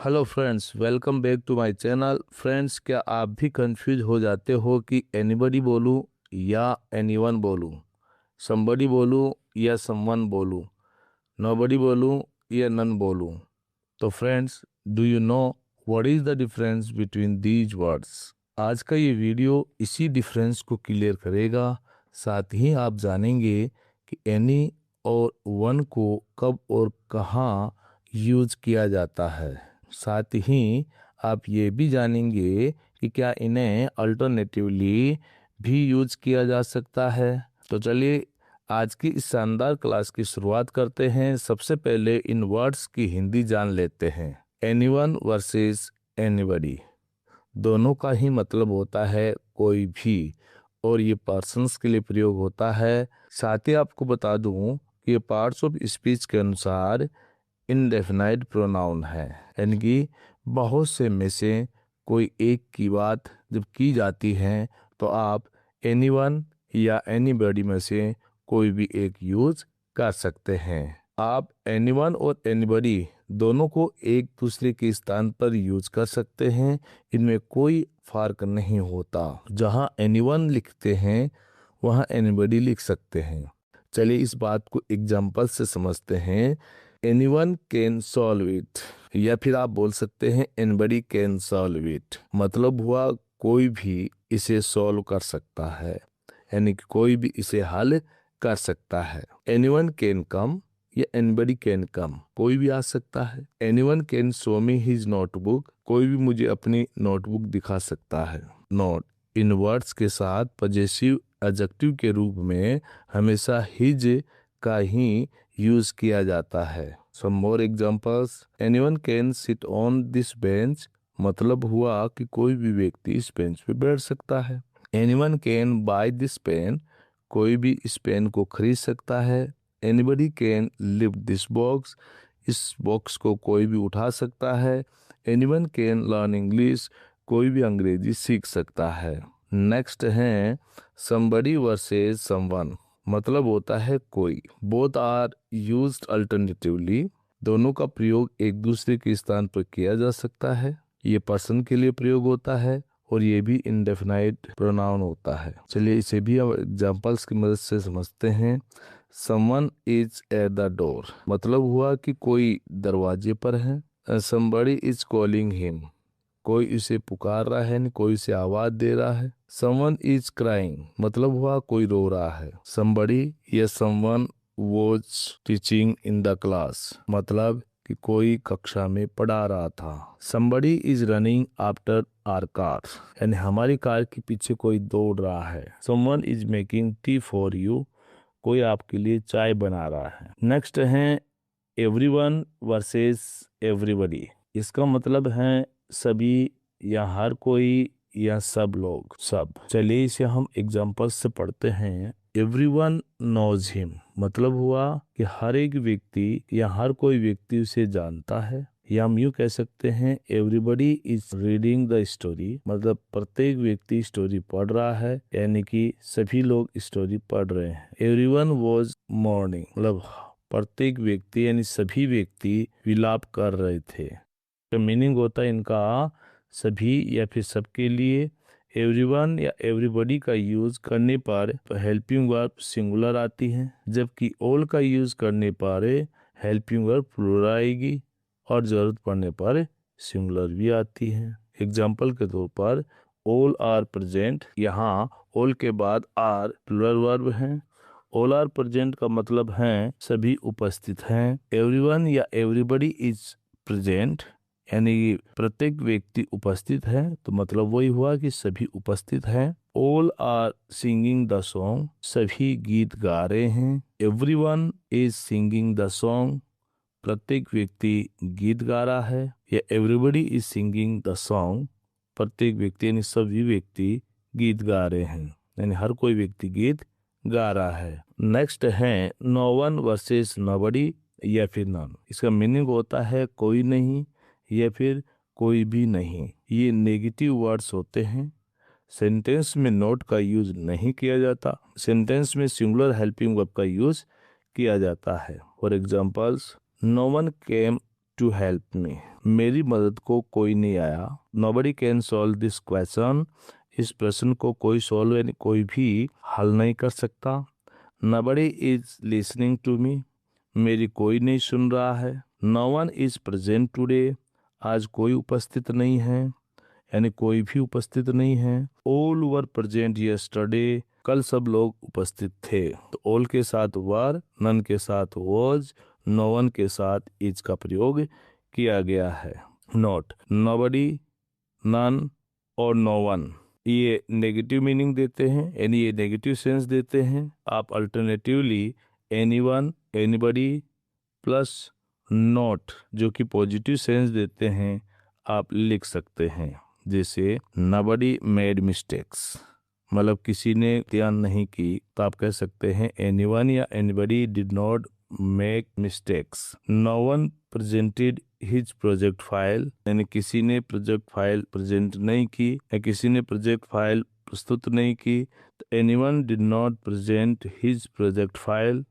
Hello friends, welcome back to my channel. Friends, क्या आप भी कंफ्यूज हो जाते हो कि एनीबॉडी बोलूं या एनीवन बोलूं, समबडी बोलूं या समवन बोलूं, नोबडी बोलूं या नन बोलूं? तो friends, do you know what is the difference between these words? आज का ये वीडियो इसी डिफरेंस को क्लियर करेगा। साथ ही आप जानेंगे कि एनी और वन को कब और कहाँ यूज किया जाता है। साथ ही आप ये भी जानेंगे कि क्या इन्हें अल्टरनेटिवली भी यूज किया जा सकता है। तो चलिए आज की इस शानदार क्लास की शुरुआत करते हैं। सबसे पहले इन वर्ड्स की हिंदी जान लेते हैं। एनीवन वर्सेस एनीबॉडी, दोनों का ही मतलब होता है कोई भी, और ये पर्सन्स के लिए प्रयोग होता है। साथ ही आपको बता दूं कि ये पार्ट्स ऑफ स्पीच के अनुसार इनडेफिनाइट प्रोनाउन है, यानी कि बहुत से में से कोई एक की बात जब की जाती है तो आप एनीवन या एनीबॉडी में से कोई भी एक यूज कर सकते हैं। आप एनीवन और एनीबॉडी दोनों को एक दूसरे के स्थान पर यूज कर सकते हैं, इनमें कोई फर्क नहीं होता। जहां एनीवन लिखते हैं वहां एनीबॉडी लिख सकते हैं। चलिए इस बात को एग्जाम्पल से समझते हैं। एनीवन कैन सॉल्व इट, या फिर आप बोल सकते हैं एनीबॉडी कैन सॉल्व इट, मतलब हुआ कोई भी इसे सॉल्व कर सकता है, यानी कि कोई भी इसे हल कर सकता है। एनीवन कैन कम या एनीबॉडी कैन कम, कोई भी आ सकता है। Anyone can show me his notebook, कोई भी मुझे अपनी नोटबुक दिखा सकता है। नोट इन वर्ड्स के साथ पजेसिव एडजेक्टिव के रूप में हमेशा हिज का ही यूज किया जाता है। Some more examples, anyone can sit on this bench, मतलब हुआ कि कोई भी व्यक्ति इस बेंच पे बैठ सकता है। Anyone can buy this pen, कोई भी इस पेन को खरीद सकता है। Anybody can lift this box, इस बॉक्स को कोई भी उठा सकता है। एनीवन कैन लर्न इंग्लिश, कोई भी अंग्रेजी सीख सकता है। नेक्स्ट है समबडी वर्सेस समवन, मतलब होता है कोई। बोथ आर यूज्ड अल्टरनेटिवली, दोनों का प्रयोग एक दूसरे के स्थान पर किया जा सकता है। ये पर्सन के लिए प्रयोग होता है और ये भी इंडेफिनाइट प्रोनाउन होता है। चलिए इसे भी हम एग्जांपल्स की मदद से समझते हैं। Someone is at the door, मतलब हुआ कि कोई दरवाजे पर है। समबडी इज कॉलिंग हिम, कोई इसे पुकार रहा है, कोई इसे आवाज दे रहा है। समवन इज क्राइंग, मतलब हुआ कोई रो रहा है। समबडी या someone was teaching in the class, मतलब कि कोई कक्षा में पढ़ा रहा था। Somebody is running after our car, यानी हमारी कार के पीछे कोई दौड़ रहा है। Someone is making tea for you, कोई आपके लिए चाय बना रहा है। नेक्स्ट है एवरीवन वर्सेस एवरीबॉडी, इसका मतलब है सभी या हर कोई या सब लोग, सब। चलिए इसे हम एग्जांपल से पढ़ते हैं। एवरीवन नोज हिम, मतलब हुआ कि हर एक व्यक्ति या हर कोई व्यक्ति उसे जानता है। या हम यूं कह सकते हैं everybody is reading the story, मतलब प्रत्येक व्यक्ति स्टोरी पढ़ रहा है, यानी कि सभी लोग स्टोरी पढ़ रहे हैं। एवरीवन वाज मॉर्निंग, मतलब प्रत्येक व्यक्ति यानी सभी व्यक्ति विलाप कर रहे थे। तो मीनिंग होता है इनका सभी या फिर सबके लिए। एवरीवन या एवरीबॉडी का यूज करने पर हेल्पिंग वर्ब सिंगुलर आती है, जबकि ऑल का यूज करने पर हेल्पिंग वर्ब प्लूरल आएगी और जरूरत पड़ने पर सिंगुलर भी आती है। एग्जाम्पल के तौर पर ऑल आर प्रेजेंट, यहाँ ऑल के बाद आर प्लूरल वर्ब है। ऑल आर प्रेजेंट का मतलब है सभी उपस्थित हैं। एवरीवन या एवरीबॉडी इज प्रेजेंट, यानी प्रत्येक व्यक्ति उपस्थित है, तो मतलब वही हुआ कि सभी उपस्थित हैं। All are singing the song, सभी गीत गा रहे हैं। Everyone is singing the song, प्रत्येक व्यक्ति गीत गा रहा है। या everybody is singing the song, प्रत्येक व्यक्ति यानी सभी व्यक्ति गीत गा रहे हैं, यानी हर कोई व्यक्ति गीत गा रहा है। नेक्स्ट है नो वन वर्सेस नोबडी या फिर नन, इसका मीनिंग होता है कोई नहीं या फिर कोई भी नहीं। ये नेगेटिव वर्ड्स होते हैं। सेंटेंस में नॉट का यूज नहीं किया जाता, सेंटेंस में सिंगुलर हेल्पिंग वर्ब का यूज किया जाता है। For examples, no one came to help me, मेरी मदद को कोई नहीं आया। Nobody can solve this question, इस प्रश्न को कोई सॉल्व यानी कोई भी हल नहीं कर सकता। Nobody is listening to me, मेरी कोई नहीं सुन रहा है। No one is present today, आज कोई उपस्थित नहीं है यानी कोई भी उपस्थित नहीं है। ऑल वर प्रेजेंट यस्टरडे, कल सब लोग उपस्थित थे। तो ऑल के साथ वर, नन के साथ वॉज, नो वन के साथ इज का प्रयोग किया गया है। नोट, नोबडी, नन और नो वन ये नेगेटिव मीनिंग देते हैं यानी ये नेगेटिव सेंस देते हैं। आप alternatively anyone, anybody plus not जो कि पॉजिटिव सेंस देते हैं आप लिख सकते हैं। जैसे नबडी मेड मिस्टेक्स, मतलब किसी ने ध्यान नहीं की, तो आप कह सकते हैं एनीवन या anybody did not make mistakes. No one presented his project file, यानी किसी ने प्रोजेक्ट फाइल प्रेजेंट नहीं की या किसी ने प्रोजेक्ट फाइल प्रस्तुत नहीं की। तो anyone did not present his project file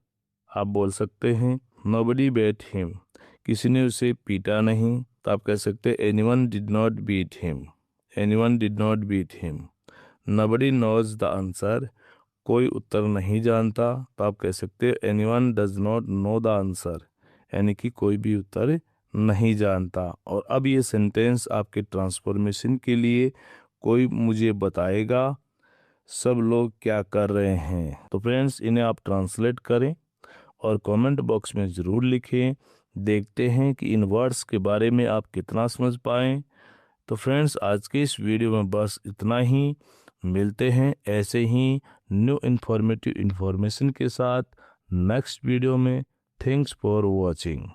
आप बोल सकते हैं। नोबडी बेट हिम, किसी ने उसे पीटा नहीं, तो आप कह सकते हैं anyone did not beat him, anyone did not beat him. Nobody knows the answer, कोई उत्तर नहीं जानता, तो आप कह सकते हैं anyone does not know the answer, यानी कि कोई भी उत्तर नहीं जानता। और अब ये सेंटेंस आपके ट्रांसफॉर्मेशन के लिए कोई मुझे बताएगा सब लोग क्या कर रहे हैं। तो फ्रेंड्स इन्हें आप ट्रांसलेट करें और कमेंट बॉक्स में ज़रूर लिखें। देखते हैं कि इन वर्ड्स के बारे में आप कितना समझ पाएं। तो फ्रेंड्स आज के इस वीडियो में बस इतना ही। मिलते हैं ऐसे ही न्यू इन्फॉर्मेटिव इन्फॉर्मेशन के साथ नेक्स्ट वीडियो में। Thanks for watching.